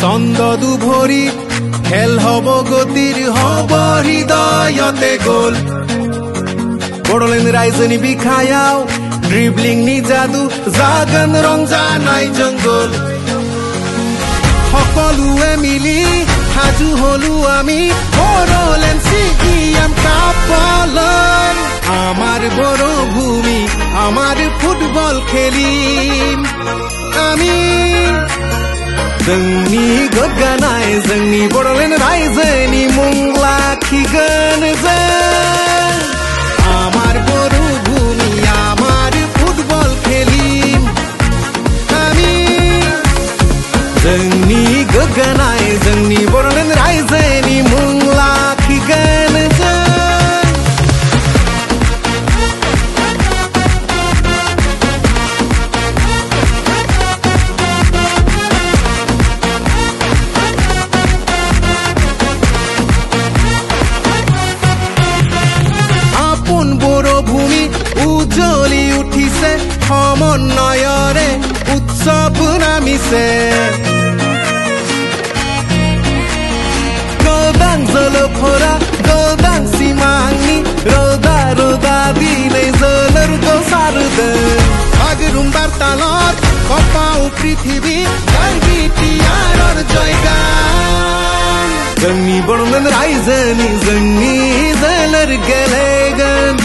ছন্দদু ভৰি খেল হব গতিৰ হব হৃদয়তে গ'ল বড়োলেণ্ড ৰাইজনী বিখায়াও ড্ৰিবলিং নি যাদু জাগন ৰংজানাই জংগল সকলোৱে মিলি সাজু হলো আমি বড়োলেণ্ড CEM কাপলৈ আমাৰ বড়ো ভূমি আমাৰ ফুটবল খেলিম আমি जोंनि गोग्गानाय जोंनि बड'लेण्ड रायजोनि मुं लाखिगोन जों आमार बर' भूमि आमार फुटबल खेलिम आमी जोंनि गोग्गानाय जोंनि बड'लेण्ड रायजोनि मुं लाखिगोन जों উজ্জ্বলি উঠিছে সমন্বয়ৰে উৎসৱ নামিছে গোদাং জলফৰা গোদাং সিমাংনি ৰদা ৰদা দিনে জলৰ গছাৰুদে বাগৰুম্বাৰ তালত কপাও পৃথিৱী গাৰ্গিটিয়াৰৰ জয়গান जोंनि बड'लेण्ड रायजोनि जोंनि जोलुर गेलेगोन